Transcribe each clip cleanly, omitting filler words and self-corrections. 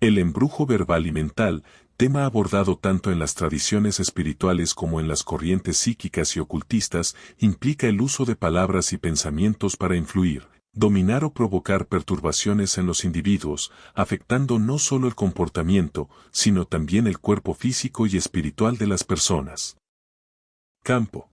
El embrujo verbal y mental, tema abordado tanto en las tradiciones espirituales como en las corrientes psíquicas y ocultistas, implica el uso de palabras y pensamientos para influir, dominar o provocar perturbaciones en los individuos, afectando no solo el comportamiento, sino también el cuerpo físico y espiritual de las personas. Campo.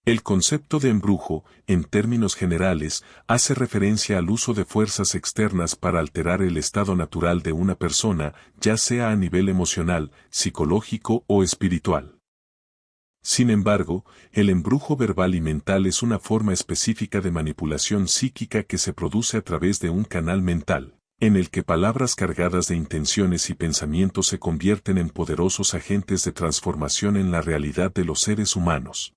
El concepto de embrujo, en términos generales, hace referencia al uso de fuerzas externas para alterar el estado natural de una persona, ya sea a nivel emocional, psicológico o espiritual. Sin embargo, el embrujo verbal y mental es una forma específica de manipulación psíquica que se produce a través de un canal mental, en el que palabras cargadas de intenciones y pensamientos se convierten en poderosos agentes de transformación en la realidad de los seres humanos.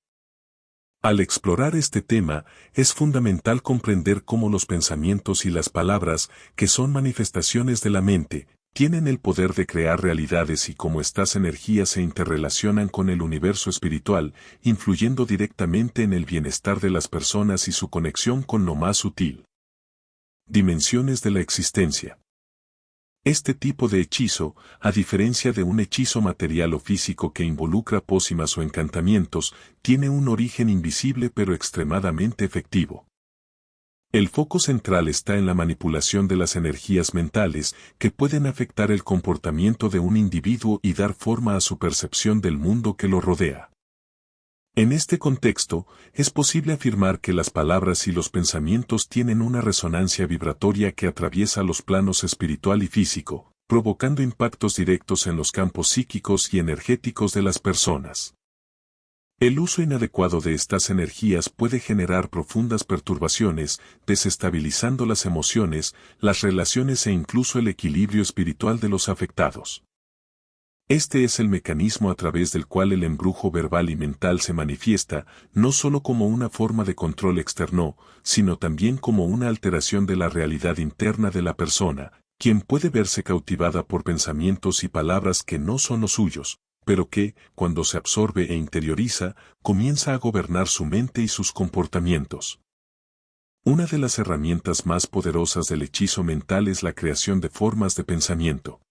Al explorar este tema, es fundamental comprender cómo los pensamientos y las palabras, que son manifestaciones de la mente, tienen el poder de crear realidades y cómo estas energías se interrelacionan con el universo espiritual, influyendo directamente en el bienestar de las personas y su conexión con lo más sutil. Dimensiones de la existencia. Este tipo de hechizo, a diferencia de un hechizo material o físico que involucra pócimas o encantamientos, tiene un origen invisible pero extremadamente efectivo. El foco central está en la manipulación de las energías mentales, que pueden afectar el comportamiento de un individuo y dar forma a su percepción del mundo que lo rodea. En este contexto, es posible afirmar que las palabras y los pensamientos tienen una resonancia vibratoria que atraviesa los planos espiritual y físico, provocando impactos directos en los campos psíquicos y energéticos de las personas. El uso inadecuado de estas energías puede generar profundas perturbaciones, desestabilizando las emociones, las relaciones e incluso el equilibrio espiritual de los afectados. Este es el mecanismo a través del cual el embrujo verbal y mental se manifiesta, no solo como una forma de control externo, sino también como una alteración de la realidad interna de la persona, quien puede verse cautivada por pensamientos y palabras que no son los suyos, pero que, cuando se absorbe e interioriza, comienza a gobernar su mente y sus comportamientos. Una de las herramientas más poderosas del hechizo mental es la creación de formas de pensamiento.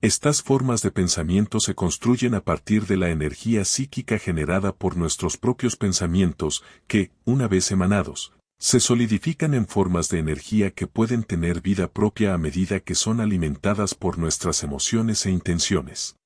Estas formas de pensamiento se construyen a partir de la energía psíquica generada por nuestros propios pensamientos, que, una vez emanados, se solidifican en formas de energía que pueden tener vida propia a medida que son alimentadas por nuestras emociones e intenciones.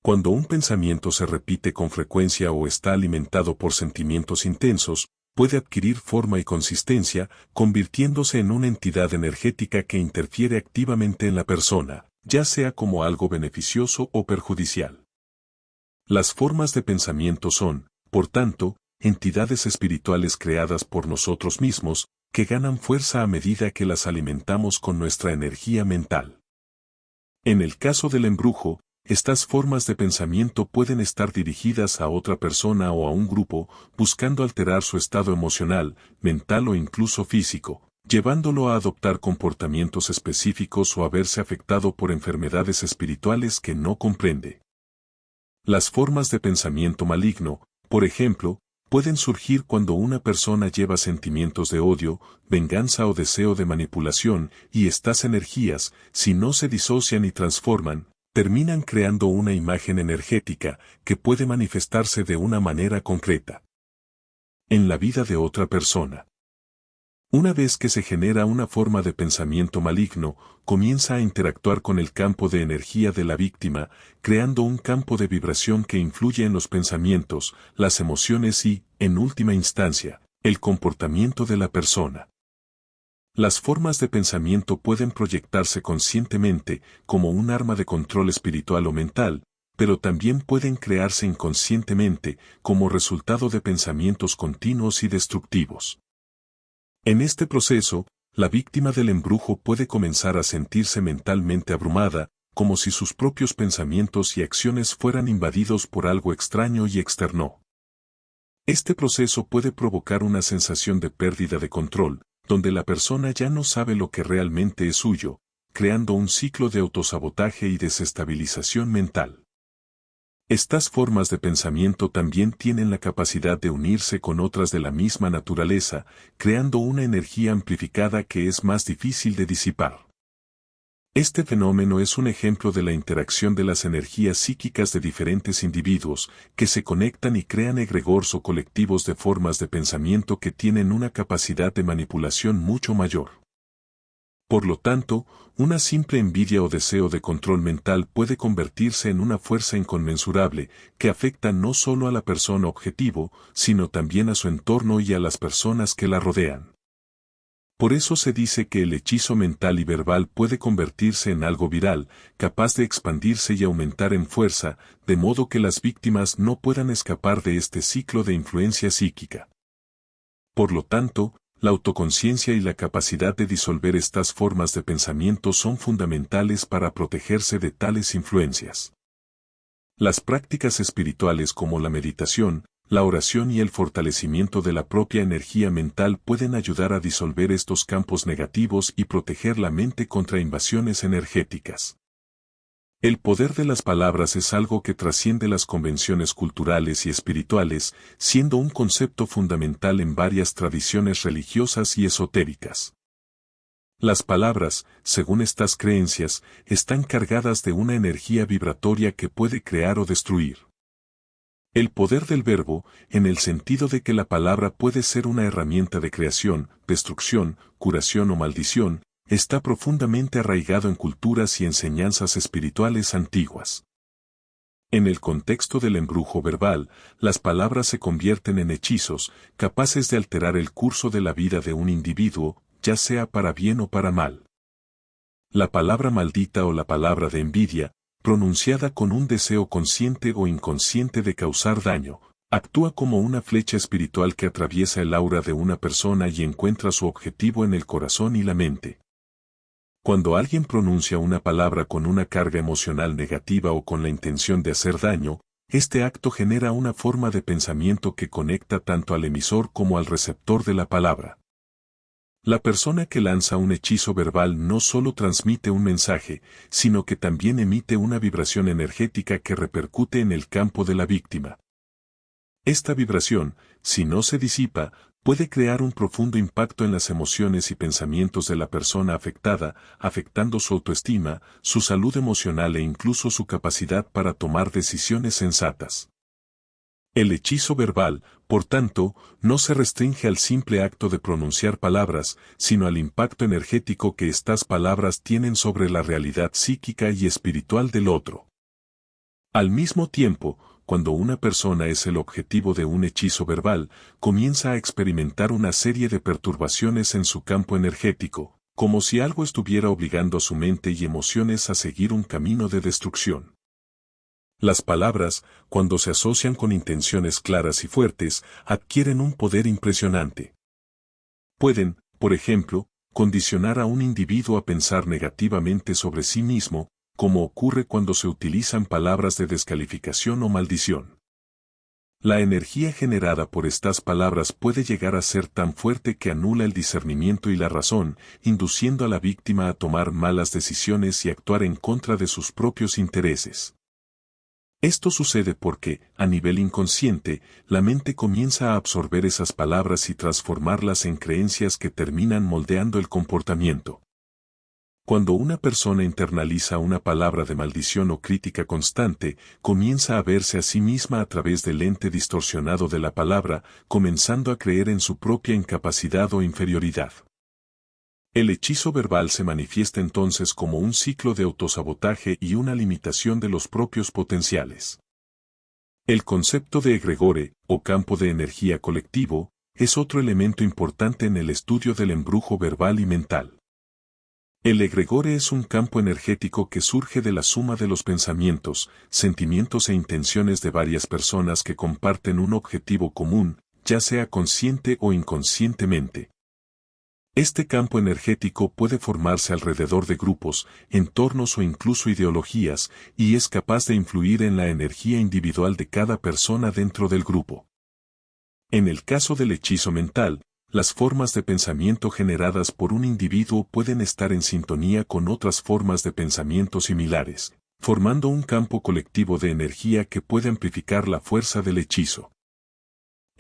Cuando un pensamiento se repite con frecuencia o está alimentado por sentimientos intensos, puede adquirir forma y consistencia, convirtiéndose en una entidad energética que interfiere activamente en la persona, ya sea como algo beneficioso o perjudicial. Las formas de pensamiento son, por tanto, entidades espirituales creadas por nosotros mismos, que ganan fuerza a medida que las alimentamos con nuestra energía mental. En el caso del embrujo, estas formas de pensamiento pueden estar dirigidas a otra persona o a un grupo, buscando alterar su estado emocional, mental o incluso físico, llevándolo a adoptar comportamientos específicos o a verse afectado por enfermedades espirituales que no comprende. Las formas de pensamiento maligno, por ejemplo, pueden surgir cuando una persona lleva sentimientos de odio, venganza o deseo de manipulación, y estas energías, si no se disocian y transforman, terminan creando una imagen energética que puede manifestarse de una manera concreta en la vida de otra persona. Una vez que se genera una forma de pensamiento maligno, comienza a interactuar con el campo de energía de la víctima, creando un campo de vibración que influye en los pensamientos, las emociones y, en última instancia, el comportamiento de la persona. Las formas de pensamiento pueden proyectarse conscientemente como un arma de control espiritual o mental, pero también pueden crearse inconscientemente como resultado de pensamientos continuos y destructivos. En este proceso, la víctima del embrujo puede comenzar a sentirse mentalmente abrumada, como si sus propios pensamientos y acciones fueran invadidos por algo extraño y externo. Este proceso puede provocar una sensación de pérdida de control, donde la persona ya no sabe lo que realmente es suyo, creando un ciclo de autosabotaje y desestabilización mental. Estas formas de pensamiento también tienen la capacidad de unirse con otras de la misma naturaleza, creando una energía amplificada que es más difícil de disipar. Este fenómeno es un ejemplo de la interacción de las energías psíquicas de diferentes individuos, que se conectan y crean egregores o colectivos de formas de pensamiento que tienen una capacidad de manipulación mucho mayor. Por lo tanto, una simple envidia o deseo de control mental puede convertirse en una fuerza inconmensurable, que afecta no solo a la persona objetivo, sino también a su entorno y a las personas que la rodean. Por eso se dice que el hechizo mental y verbal puede convertirse en algo viral, capaz de expandirse y aumentar en fuerza, de modo que las víctimas no puedan escapar de este ciclo de influencia psíquica. Por lo tanto, la autoconciencia y la capacidad de disolver estas formas de pensamiento son fundamentales para protegerse de tales influencias. Las prácticas espirituales como la meditación, la oración y el fortalecimiento de la propia energía mental pueden ayudar a disolver estos campos negativos y proteger la mente contra invasiones energéticas. El poder de las palabras es algo que trasciende las convenciones culturales y espirituales, siendo un concepto fundamental en varias tradiciones religiosas y esotéricas. Las palabras, según estas creencias, están cargadas de una energía vibratoria que puede crear o destruir. El poder del verbo, en el sentido de que la palabra puede ser una herramienta de creación, destrucción, curación o maldición, está profundamente arraigado en culturas y enseñanzas espirituales antiguas. En el contexto del embrujo verbal, las palabras se convierten en hechizos, capaces de alterar el curso de la vida de un individuo, ya sea para bien o para mal. La palabra maldita o la palabra de envidia, pronunciada con un deseo consciente o inconsciente de causar daño, actúa como una flecha espiritual que atraviesa el aura de una persona y encuentra su objetivo en el corazón y la mente. Cuando alguien pronuncia una palabra con una carga emocional negativa o con la intención de hacer daño, este acto genera una forma de pensamiento que conecta tanto al emisor como al receptor de la palabra. La persona que lanza un hechizo verbal no solo transmite un mensaje, sino que también emite una vibración energética que repercute en el campo de la víctima. Esta vibración, si no se disipa, puede crear un profundo impacto en las emociones y pensamientos de la persona afectada, afectando su autoestima, su salud emocional e incluso su capacidad para tomar decisiones sensatas. El hechizo verbal, por tanto, no se restringe al simple acto de pronunciar palabras, sino al impacto energético que estas palabras tienen sobre la realidad psíquica y espiritual del otro. Al mismo tiempo, cuando una persona es el objetivo de un hechizo verbal, comienza a experimentar una serie de perturbaciones en su campo energético, como si algo estuviera obligando a su mente y emociones a seguir un camino de destrucción. Las palabras, cuando se asocian con intenciones claras y fuertes, adquieren un poder impresionante. Pueden, por ejemplo, condicionar a un individuo a pensar negativamente sobre sí mismo, como ocurre cuando se utilizan palabras de descalificación o maldición. La energía generada por estas palabras puede llegar a ser tan fuerte que anula el discernimiento y la razón, induciendo a la víctima a tomar malas decisiones y actuar en contra de sus propios intereses. Esto sucede porque, a nivel inconsciente, la mente comienza a absorber esas palabras y transformarlas en creencias que terminan moldeando el comportamiento. Cuando una persona internaliza una palabra de maldición o crítica constante, comienza a verse a sí misma a través del lente distorsionado de la palabra, comenzando a creer en su propia incapacidad o inferioridad. El hechizo verbal se manifiesta entonces como un ciclo de autosabotaje y una limitación de los propios potenciales. El concepto de egregore, o campo de energía colectivo, es otro elemento importante en el estudio del embrujo verbal y mental. El egregore es un campo energético que surge de la suma de los pensamientos, sentimientos e intenciones de varias personas que comparten un objetivo común, ya sea consciente o inconscientemente. Este campo energético puede formarse alrededor de grupos, entornos o incluso ideologías, y es capaz de influir en la energía individual de cada persona dentro del grupo. En el caso del hechizo mental, las formas de pensamiento generadas por un individuo pueden estar en sintonía con otras formas de pensamiento similares, formando un campo colectivo de energía que puede amplificar la fuerza del hechizo.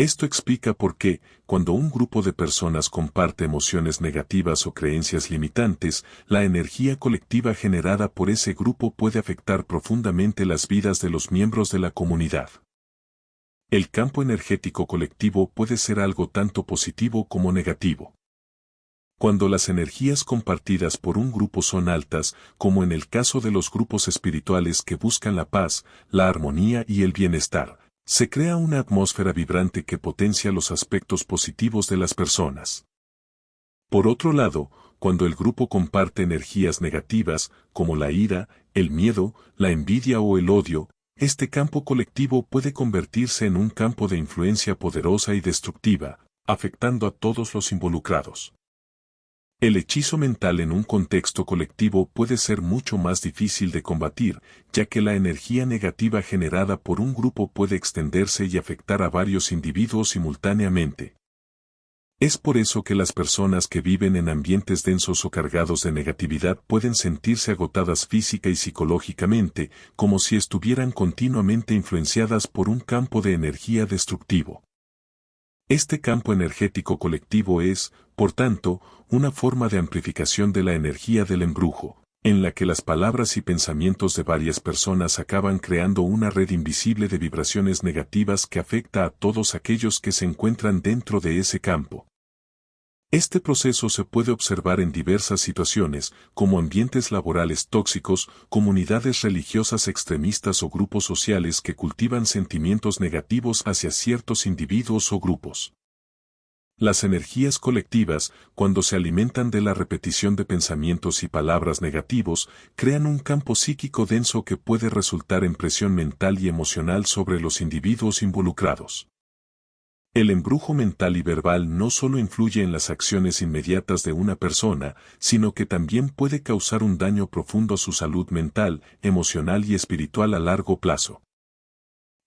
Esto explica por qué, cuando un grupo de personas comparte emociones negativas o creencias limitantes, la energía colectiva generada por ese grupo puede afectar profundamente las vidas de los miembros de la comunidad. El campo energético colectivo puede ser algo tanto positivo como negativo. Cuando las energías compartidas por un grupo son altas, como en el caso de los grupos espirituales que buscan la paz, la armonía y el bienestar, se crea una atmósfera vibrante que potencia los aspectos positivos de las personas. Por otro lado, cuando el grupo comparte energías negativas, como la ira, el miedo, la envidia o el odio, este campo colectivo puede convertirse en un campo de influencia poderosa y destructiva, afectando a todos los involucrados. El hechizo mental en un contexto colectivo puede ser mucho más difícil de combatir, ya que la energía negativa generada por un grupo puede extenderse y afectar a varios individuos simultáneamente. Es por eso que las personas que viven en ambientes densos o cargados de negatividad pueden sentirse agotadas física y psicológicamente, como si estuvieran continuamente influenciadas por un campo de energía destructivo. Este campo energético colectivo es, por tanto, una forma de amplificación de la energía del embrujo, en la que las palabras y pensamientos de varias personas acaban creando una red invisible de vibraciones negativas que afecta a todos aquellos que se encuentran dentro de ese campo. Este proceso se puede observar en diversas situaciones, como ambientes laborales tóxicos, comunidades religiosas extremistas o grupos sociales que cultivan sentimientos negativos hacia ciertos individuos o grupos. Las energías colectivas, cuando se alimentan de la repetición de pensamientos y palabras negativos, crean un campo psíquico denso que puede resultar en presión mental y emocional sobre los individuos involucrados. El embrujo mental y verbal no solo influye en las acciones inmediatas de una persona, sino que también puede causar un daño profundo a su salud mental, emocional y espiritual a largo plazo.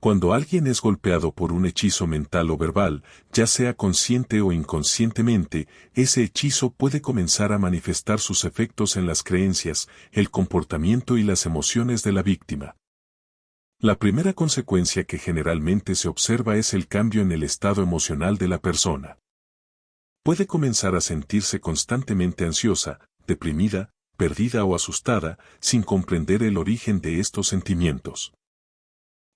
Cuando alguien es golpeado por un hechizo mental o verbal, ya sea consciente o inconscientemente, ese hechizo puede comenzar a manifestar sus efectos en las creencias, el comportamiento y las emociones de la víctima. La primera consecuencia que generalmente se observa es el cambio en el estado emocional de la persona. Puede comenzar a sentirse constantemente ansiosa, deprimida, perdida o asustada, sin comprender el origen de estos sentimientos.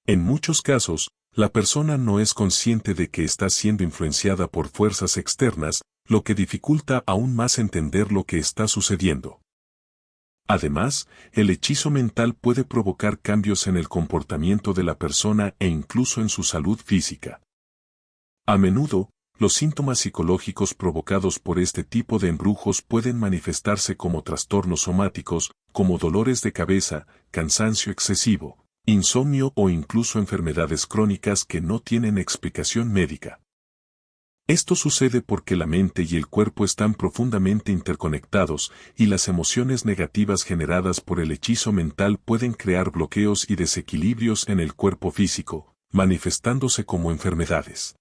En muchos casos, la persona no es consciente de que está siendo influenciada por fuerzas externas, lo que dificulta aún más entender lo que está sucediendo. Además, el hechizo mental puede provocar cambios en el comportamiento de la persona e incluso en su salud física. A menudo, los síntomas psicológicos provocados por este tipo de embrujos pueden manifestarse como trastornos somáticos, como dolores de cabeza, cansancio excesivo, insomnio o incluso enfermedades crónicas que no tienen explicación médica. Esto sucede porque la mente y el cuerpo están profundamente interconectados y las emociones negativas generadas por el hechizo mental pueden crear bloqueos y desequilibrios en el cuerpo físico, manifestándose como enfermedades.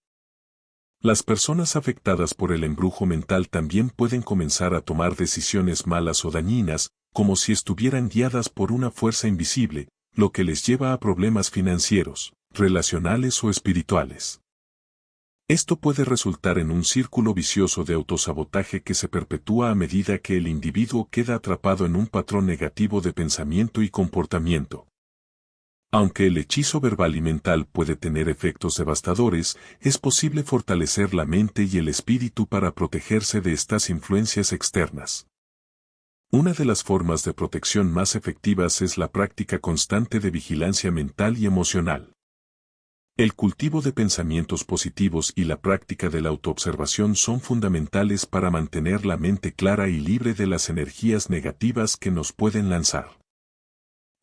Las personas afectadas por el embrujo mental también pueden comenzar a tomar decisiones malas o dañinas, como si estuvieran guiadas por una fuerza invisible, lo que les lleva a problemas financieros, relacionales o espirituales. Esto puede resultar en un círculo vicioso de autosabotaje que se perpetúa a medida que el individuo queda atrapado en un patrón negativo de pensamiento y comportamiento. Aunque el hechizo verbal y mental puede tener efectos devastadores, es posible fortalecer la mente y el espíritu para protegerse de estas influencias externas. Una de las formas de protección más efectivas es la práctica constante de vigilancia mental y emocional. El cultivo de pensamientos positivos y la práctica de la autoobservación son fundamentales para mantener la mente clara y libre de las energías negativas que nos pueden lanzar.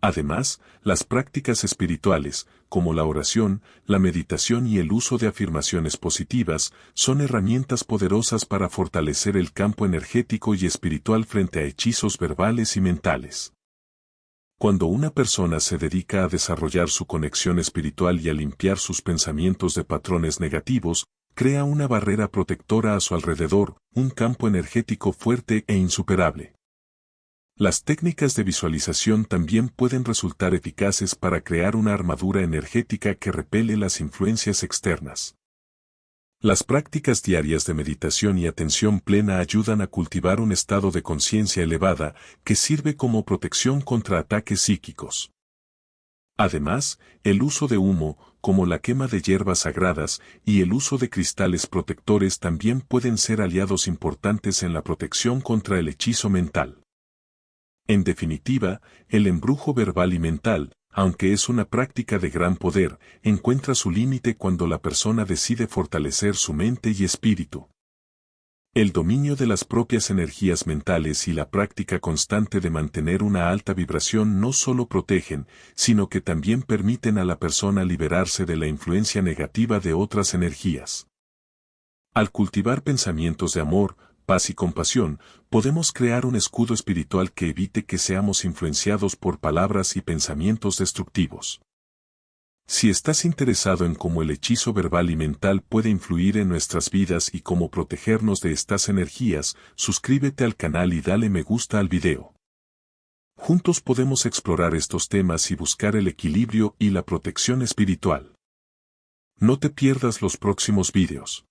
Además, las prácticas espirituales, como la oración, la meditación y el uso de afirmaciones positivas, son herramientas poderosas para fortalecer el campo energético y espiritual frente a hechizos verbales y mentales. Cuando una persona se dedica a desarrollar su conexión espiritual y a limpiar sus pensamientos de patrones negativos, crea una barrera protectora a su alrededor, un campo energético fuerte e insuperable. Las técnicas de visualización también pueden resultar eficaces para crear una armadura energética que repele las influencias externas. Las prácticas diarias de meditación y atención plena ayudan a cultivar un estado de conciencia elevada que sirve como protección contra ataques psíquicos. Además, el uso de humo, como la quema de hierbas sagradas, y el uso de cristales protectores también pueden ser aliados importantes en la protección contra el hechizo mental. En definitiva, el embrujo verbal y mental, aunque es una práctica de gran poder, encuentra su límite cuando la persona decide fortalecer su mente y espíritu. El dominio de las propias energías mentales y la práctica constante de mantener una alta vibración no solo protegen, sino que también permiten a la persona liberarse de la influencia negativa de otras energías. Al cultivar pensamientos de amor, paz y compasión, podemos crear un escudo espiritual que evite que seamos influenciados por palabras y pensamientos destructivos. Si estás interesado en cómo el hechizo verbal y mental puede influir en nuestras vidas y cómo protegernos de estas energías, suscríbete al canal y dale me gusta al video. Juntos podemos explorar estos temas y buscar el equilibrio y la protección espiritual. No te pierdas los próximos videos.